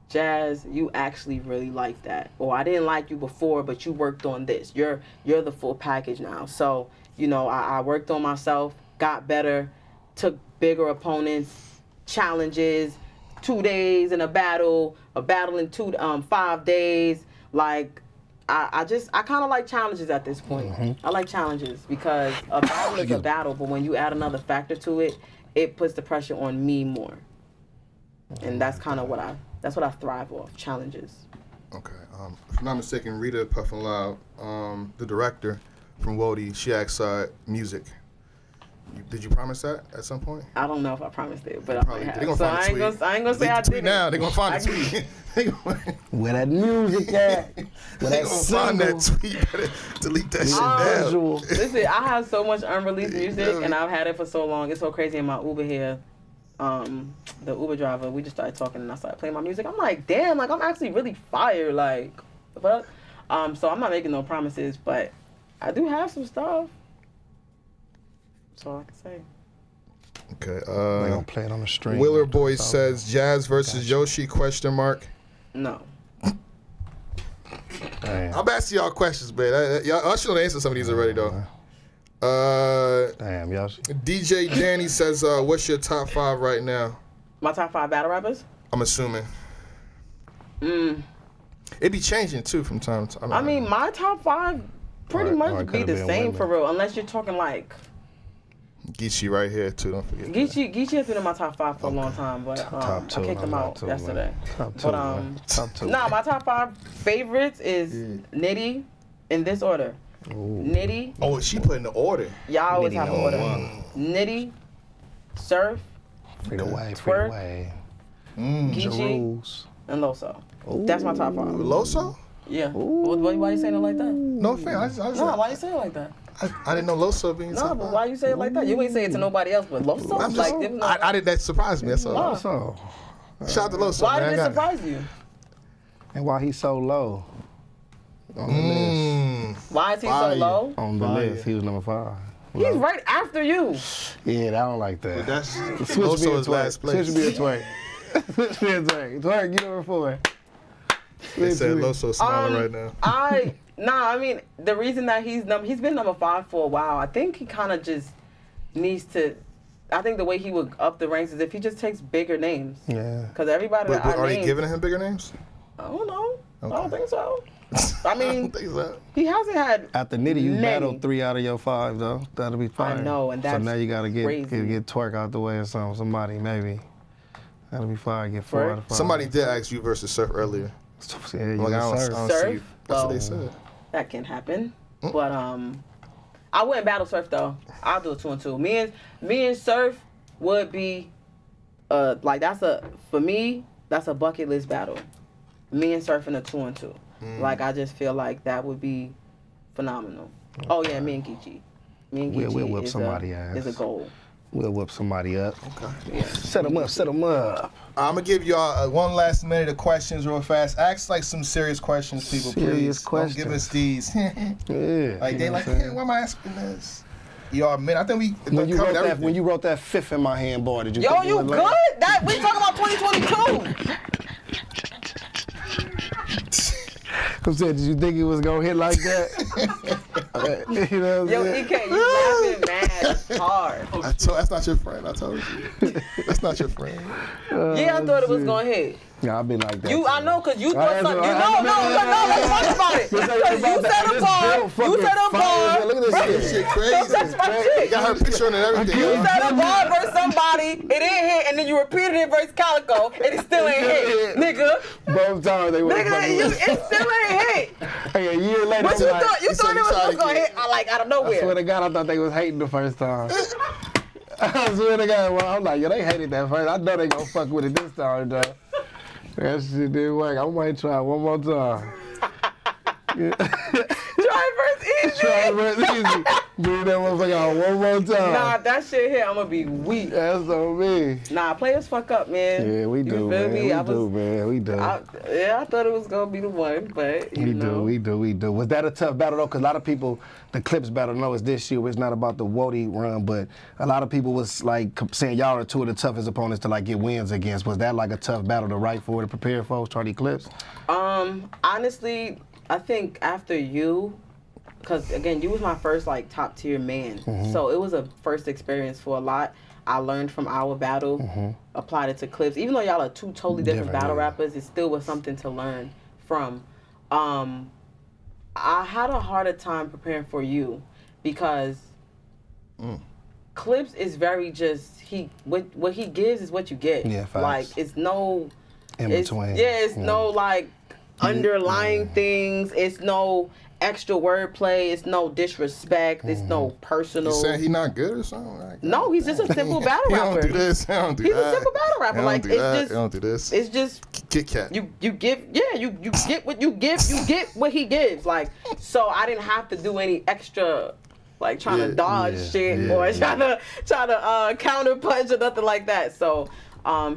Jazz, you actually really like that. Or I didn't like you before, but you worked on this. You're the full package now. So, you know, I worked on myself, got better, took bigger opponents, challenges, 2 days in a battle in 5 days. Like, I kind of like challenges at this point. Mm-hmm. I like challenges, because a battle is a battle, but when you add another factor to it, it puts the pressure on me more. And that's kind of what I thrive off, challenges. Okay. If I'm not mistaken, Rita Puffin Loud, the director from Wody, she asked music. Did you promise that at some point? I don't know if I promised it, but I might have. Gonna find the tweet. I ain't gonna say I did. Now they're gonna find the tweet. Where that music at? Where they gonna find that tweet? Better delete that shit now. Listen, I have so much unreleased music, and I've had it for so long. It's so crazy in my Uber here. The Uber driver, we just started talking, and I started playing my music. I'm like, damn, like, I'm actually really fire, like, what? So I'm not making no promises, but I do have some stuff. That's all I can say. Okay. We're gonna play it on the stream. Willer Boy says Jazz versus Yoshi ? No. Damn. I'm asking y'all questions, man. Y'all should answer some of these already, though. Damn, Yoshi. DJ Danny says, what's your top 5 right now? My top 5 battle rappers? I'm assuming. It be changing, too, from time to time. I mean, my top 5 pretty much be the same for real, unless you're talking like... Geechee right here, too. Don't forget Geechee has been in my top 5 for a long time, but I kicked him out yesterday. Top 2. Nah, my top 5 favorites is Nitty, in this order. Ooh. Nitty. Oh, she put in the order. Y'all always have an order. Nitty, Surf, Twerk, Geechee, and Loso. That's my top 5. Loso? Yeah. Why you saying it like that? No offense. Why you saying it like that? I didn't know Loso being top 5. But why you say it like that? You ain't say it to nobody else but Loso. That surprised me. That's all. Loso. Shout out to Loso. Why did it surprise you? And why he's so low on the list? Why is he so low? On the list, he was number 5. He's right after you. Yeah, I don't like that. But that's Loso is last place. Switch me a Twerk. Switch me a Twerk. Twerk, you number 4. They said Loso smiling right now. I mean, the reason that he's been number 5 for a while, I think he kind of just needs to. I think the way he would up the ranks is if he just takes bigger names. Yeah. Because everybody but are they giving him bigger names? I don't know. Okay. I don't think so. I mean, I don't think so. He hasn't had. After Nitty, you battled 3 out of your 5 though. That'll be fine. I know, and that's so now you gotta get Twerk out the way or something. Somebody maybe. That'll be fine. Get 4 out of 5. Somebody did ask you versus Surf earlier. Yeah, you like, I don't see you. That's what they said. That can happen, but I wouldn't battle Surf though. I'll do a 2-2. Me and Surf would be, like for me that's a bucket list battle. Me and Surf in a 2-2. Like I just feel like that would be phenomenal. Okay. Oh yeah, me and Geechee. We'll whip somebody ass. Is a goal. We'll whip somebody up. Okay. Yeah. Set them up. I'm going to give y'all one last minute of questions real fast. Ask like some serious questions, people, please. Questions. Don't give us these. Yeah. Like, they like, hey, why am I asking this? Y'all, man, I think we covered everything. When you wrote that 5th in my handboard, did you Yo, think you good? Like... We talking about 2022. I'm saying, did you think it was gonna hit like that? You know what I'm saying? EK, you laughing mad hard. That's not your friend. I told you. That's not your friend. Yeah, I thought it was gonna hit. Yeah, I've been like that. I know, cause you thought something. No, let's talk about it. Because you set a bar. this This shit crazy. That's my shit. Got her picture on it and everything. You huh? said a bar versus somebody, it didn't hit, and then you repeated it versus Calico, and it still ain't hit, nigga. Both times they were Nigga, it still ain't hit. Hey, a year later, But I'm you like, thought it said he was tried gonna to hit, like out of I swear nowhere. to God, I thought they was hating the first time. I swear to God, well, I'm like, yo, they hated that first. I know they gonna fuck with it this time, though. That shit didn't work. I might try it one more time. Try versus easy. Try it real easy. Bring that motherfucker out one more time. Nah, if that shit hit, I'm gonna be weak. That's on me. Nah, players fuck up, man. Yeah, we You do, feel man. me? We I do, was- man. We do. I thought it was gonna be the one, but you know. We do. Was that a tough battle though? Because a lot of people, the Clips battle, know it's this year. It's not about the Wody run, but a lot of people was like saying y'all are two of the toughest opponents to like get wins against. Was that like a tough battle to write for, to prepare for, Charlie Clips? Honestly, I think after you, because again, you was my first like top tier man, so it was a first experience for a lot. I learned from our battle, applied it to Clips. Even though y'all are two totally different battle rappers, it still was something to learn from. I had a harder time preparing for you because Clips is very just what he gives is what you get. Yeah, facts. Like it's no In it's, between. Yeah, it's no like underlying things. It's no extra wordplay. It's no disrespect. It's no personal. You saying he not good or something? Like, No, he's just a simple battle he rapper. don't do this. He don't do He's that. a simple battle rapper. He don't Like do it's that. just He don't do this. it's just Kit Kat. you give you get what you give, you get what he gives. Like so I didn't have to do any extra like trying to dodge shit or trying to counter punch or nothing like that. So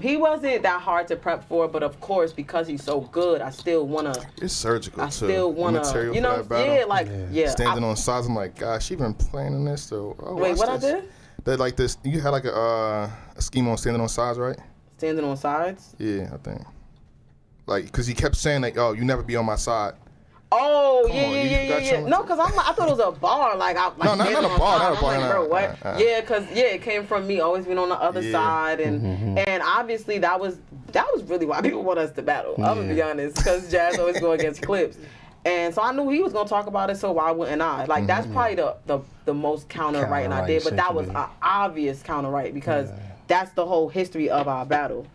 he wasn't that hard to prep for, but of course because he's so good, I still wanna It's surgical too. still wanna Material you for know that battle. yeah like yeah. Standing on sides, I'm like, gosh, she been playing in this though. Oh, Wait, watch what this. I did? That like this. You had like a scheme on standing on sides, right? Standing on sides. Yeah, I think. Like, cause he kept saying like, "Oh, you never be on my side." Oh Come on, you forgot yeah. your- No, cause I thought it was a bar. Like I like No, not standing a on bar, side. not a bar, I'm like, no, bro, what? Yeah, cause it came from me always being on the other Yeah. side, and obviously that was really why people want us to battle. I'm gonna be honest, cause Jazz always go against Clips, and so I knew he was gonna talk about it. So why wouldn't I? Like that's probably the most counter writing I did, but that was an obvious counter right because. That's the whole history of our battle.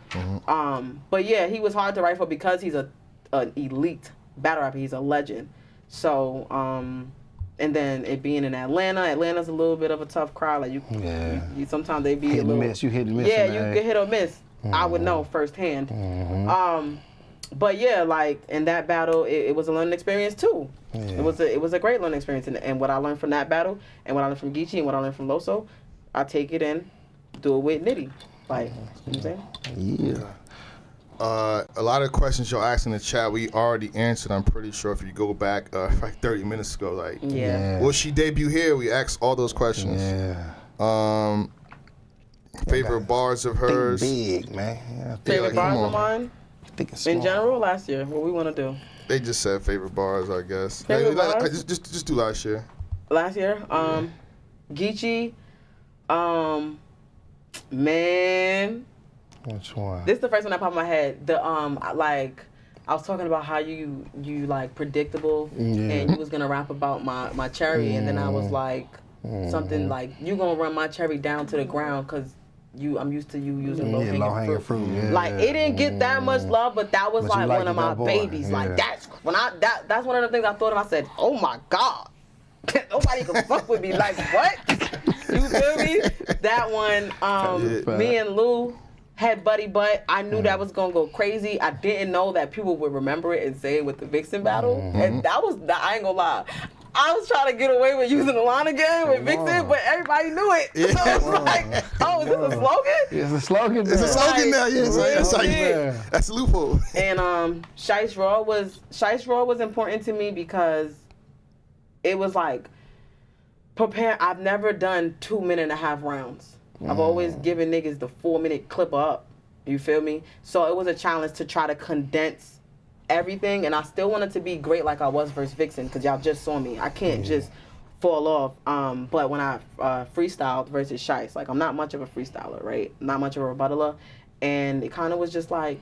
But yeah, he was hard to write for because he's an elite battle rapper. He's a legend. So, and then it being in Atlanta's a little bit of a tough crowd. Like you sometimes they be Hit a and little miss. You hit and miss. yeah, in you that. could hit or miss. I would know firsthand. But yeah, like in that battle, it was a learning experience too. Yeah. It was a great learning experience, and what I learned from that battle, and what I learned from Geechee, and what I learned from Loso, I take it and do it with Nitty. Like, you know what I'm saying? Yeah. A lot of questions y'all asked in the chat, we already answered. I'm pretty sure if you go back like 30 minutes ago, like, Yeah. will she debut here? We asked all those questions. Yeah. Favorite bars of hers. Think big, man. Yeah, Favorite bars come of on. mine? think it's In small. general, last year, what we want to do? They just said favorite bars, I guess. Favorite bars? Just do last year. Last year, Geechee, man, Which one? this is the first one that popped in my head. The like, I was talking about how you like predictable, and you was gonna rap about my cherry, and then I was like something like you gonna run my cherry down to the ground because I'm used to you using low hanging fruit. Yeah. Like it didn't get that much love, but that was But you like one liked of it, my that boy. babies. Yeah. Like that's one of the things I thought of. I said, oh my god, nobody can fuck with me. Like what? You feel me? That one. Me and Lou had Buddy Butt. I knew that was gonna go crazy. I didn't know that people would remember it and say it with the Vixen battle, and that was I ain't gonna lie. I was trying to get away with using the line again with Vixen, but everybody knew it. So it was like, oh, is this a slogan? It's a slogan. It's a slogan now, yeah. That's how Yeah. that's a loophole. And Shice Raw was important to me because it was like prepare. I've never done 2.5 rounds. I've always given niggas the 4-minute clip up. You feel me? So it was a challenge to try to condense everything, and I still wanted to be great like I was versus Vixen because y'all just saw me. I can't just fall off. But when I freestyled versus Shice, like I'm not much of a freestyler, right? Not much of a rebuttaler, and it kind of was just like,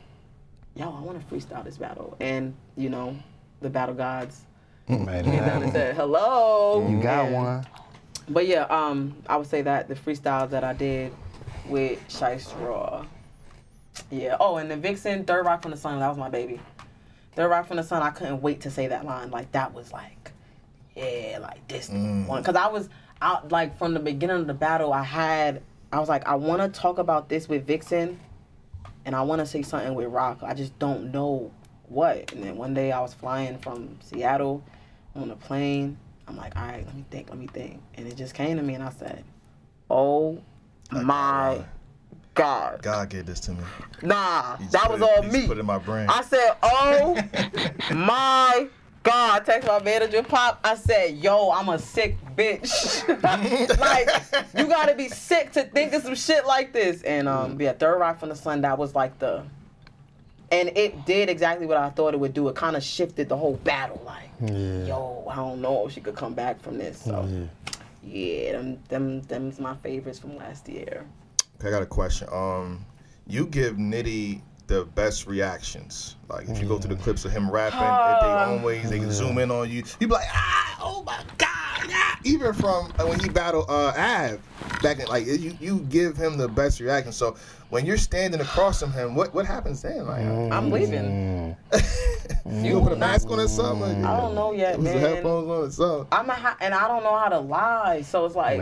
yo, I want to freestyle this battle, and you know, the battle gods came down and said, hello. You got And one. But yeah, I would say that the freestyles that I did with Shice Raw. Yeah. Oh, and the Vixen, Third Rock from the Sun, that was my baby. Third Rock from the Sun, I couldn't wait to say that line. Like, that was like, yeah, like this one. Because I was out, like, from the beginning of the battle, I was like, I want to talk about this with Vixen, and I want to say something with Rock. I just don't know what. And then one day I was flying from Seattle on a plane. I'm like, all right, let me think. And it just came to me, and I said, oh my God. God gave this to me. Nah, that was all me. Put it in my brain. I said, oh my God. I text my manager, Pop. I said, yo, I'm a sick bitch. Like, you gotta be sick to think of some shit like this. And yeah, Third Rock from the Sun, that was like and it did exactly what I thought it would do. It kind of shifted the whole battle. Like, yo, I don't know if she could come back from this. So, yeah, them's my favorites from last year. Okay, I got a question. You give Nitty the best reactions. Like, if you go through the clips of him rapping, at their own ways, they can zoom in on you. You be like, oh my God, yeah. Even from when he battled Av back in, like, you give him the best reaction. So when you're standing across from him, what happens then? Like, I'm leaving. You gonna put a mask on or something? I don't know yet, man. Some headphones on or something. And I don't know how to lie, so it's like,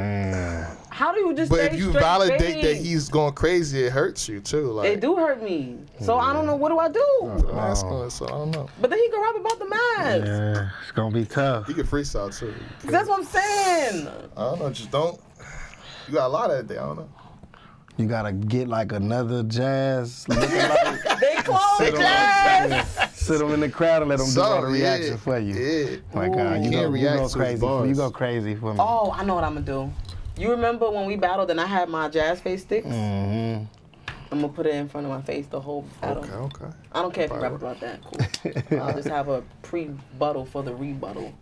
how do you just? But stay if you straight validate face? that he's going crazy, it hurts you too. Like, It do hurt me, so I don't know what do I do. put a mask on, so I don't know. But then he can rap about the mask. Yeah, it's gonna be tough. You can freestyle too. That's what I'm saying. I don't know, just don't. You got a lot of it there. I don't know. You gotta get like another jazz looking like. They close jazz. Sit them in the crowd and let them do all the reaction for you. Yeah. My God, you Can't go react to his crazy. bars. You go crazy for me. Oh, I know what I'm gonna do. You remember when we battled and I had my jazz face sticks? Mm-hmm. I'm gonna put it in front of my face the whole battle. Okay. I don't care if you rap about that. Cool. I'll just have a pre-buttal for the rebuttal.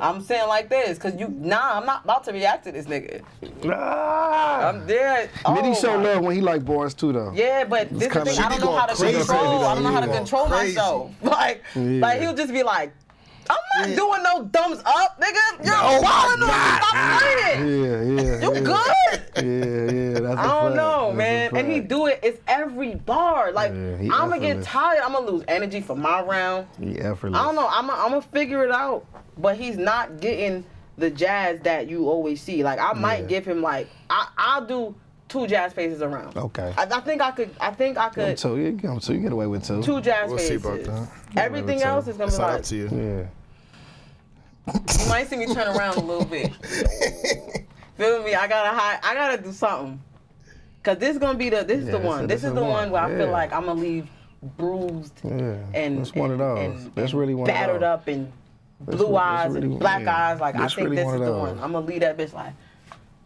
I'm saying like this, cause I'm not about to react to this nigga. I'm there. Nitty show love when he like bars too, though. Yeah, but this is the thing. I don't know how to crazy. control. I don't know how to He control crazy. myself. Like he'll just be like, I'm not doing no thumbs up, nigga. You're balling on. Stop playing. Yeah. You good? Yeah. That's I don't know, man. And he do it. It's every bar. Like, I'm gonna get effortless. tired. I'm gonna lose energy for my round. He effortless. I don't know. I'm gonna figure it out. But he's not getting the jazz that you always see. Like, I might give him like I'll do 2 jazz faces around. Okay. I think I could. So you get away with 2. 2 jazz We'll see faces. about that. Everything else is gonna It's be not like. up to you. Yeah. You might see me turn around a little bit. Feel me? I gotta do something. Cause this is gonna be the this the one. This is the one where I feel like I'm gonna leave bruised and That's one of those. and That's really one of those. battered up and blue eyes really- and black yeah. eyes. Like, That's I think really this one is of the those. one. I'm gonna leave that bitch like,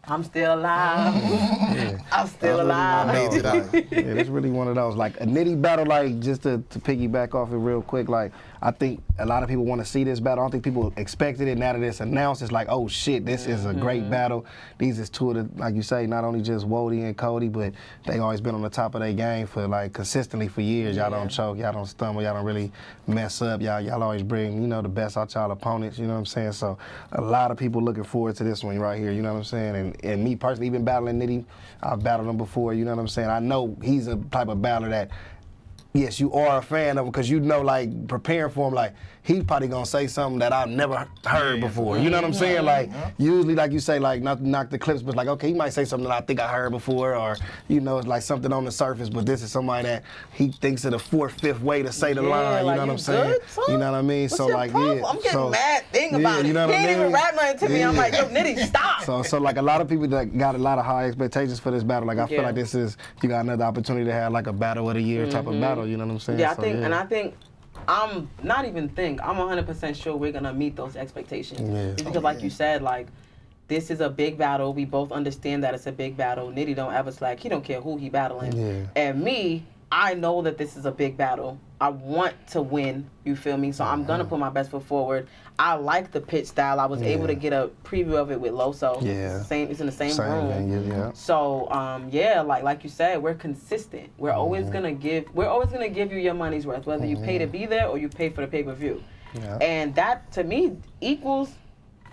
I'm still alive. I'm still alive. I made it out. Yeah, that's really one of those. Like a Nitty battle, like just to piggyback off it real quick, like I think a lot of people want to see this battle. I don't think people expected it. Now that it's announced, it's like, oh shit, this is a great battle. These is 2 of the, like you say, not only just Wody and Cody, but they always been on the top of their game for like consistently for years. Y'all don't choke, y'all don't stumble, y'all don't really mess up. Y'all always bring, the best out y'all opponents, you know what I'm saying? So a lot of people looking forward to this one right here, you know what I'm saying? And me personally, even battling Nitty, I've battled him before, you know what I'm saying? I know he's a type of battler that, yes, you are a fan of him because like, preparing for him, like, he's probably going to say something that I've never heard before. You know what I'm saying? Like, usually, like you say, like, not to knock the clips, but like, okay, he might say something that I think I heard before or, it's like something on the surface, but this is somebody that he thinks of the 4th, 5th way to say the line, like, you know what I'm saying? good, son? You know what I mean? What's So, your like, problem? yeah. I'm getting so, mad thinking about it. you know He what I ain't even mean? rap nothing to me. I'm like, yo, Nitty, stop. So like a lot of people that got a lot of high expectations for this battle. Like I feel like you got another opportunity to have like a battle of the year type of battle. You know what I'm saying? Yeah, I think I'm not even think. I'm 100% sure we're gonna meet those expectations. Yeah. Just because, like you said, like this is a big battle. We both understand that it's a big battle. Nitty don't ever slack. He don't care who he battling. Yeah. And me, I know that this is a big battle. I want to win. You feel me? So I'm gonna put my best foot forward. I like the pitch style. I was able to get a preview of it with Loso. Yeah. It's in the same room. Thing, yeah. So like you said, we're consistent. We're always gonna give you your money's worth, whether you pay to be there or you pay for the pay-per-view. Yeah. And that to me equals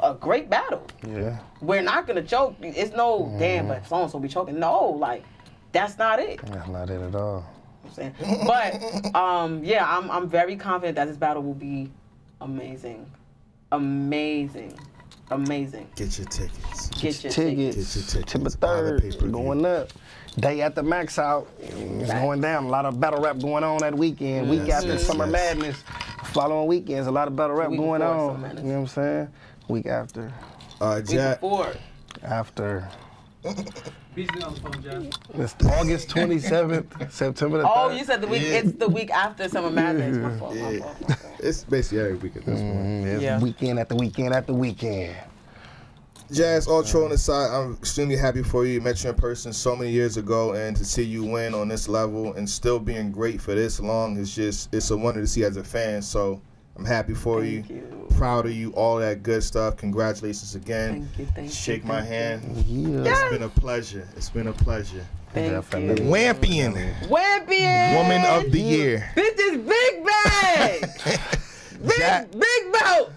a great battle. Yeah. We're not gonna choke. It's no damn, but so and so be choking. No, like that's not it. That's not it at all. I'm saying. But yeah, I'm very confident that this battle will be amazing. Amazing. Get your tickets. Get your tickets. Get your tickets. September Buy the 3rd, pay-per-view. going up. Day after Max out, it's going down. A lot of battle rap going on that weekend. Week Yes, after yes, Summer yes. Madness, following weekends, a lot of battle rap Week going before on. Summer Madness. You know what I'm saying? Week after. Week Jack. before. After. Beasley on the phone, Jeff. It's August 27th, September the 3rd. Oh, you said the week. Yeah. It's the week after Summer Madness. My fault. My fault. It's basically every week at this point. It's Yeah. weekend after weekend after weekend. Jazz, all trolling aside, I'm extremely happy for you. Met you in person so many years ago, and to see you win on this level and still being great for this long is it's a wonder to see as a fan. So I'm happy for Thank you. Proud of you, all that good stuff. Congratulations again. Thank you. Shake my hand. Yeah. It's been a pleasure. It's been a pleasure. Thank you. Definitely. Wampian, Wampian. Woman of the Year. Bitch is big bag. Jack. big belt.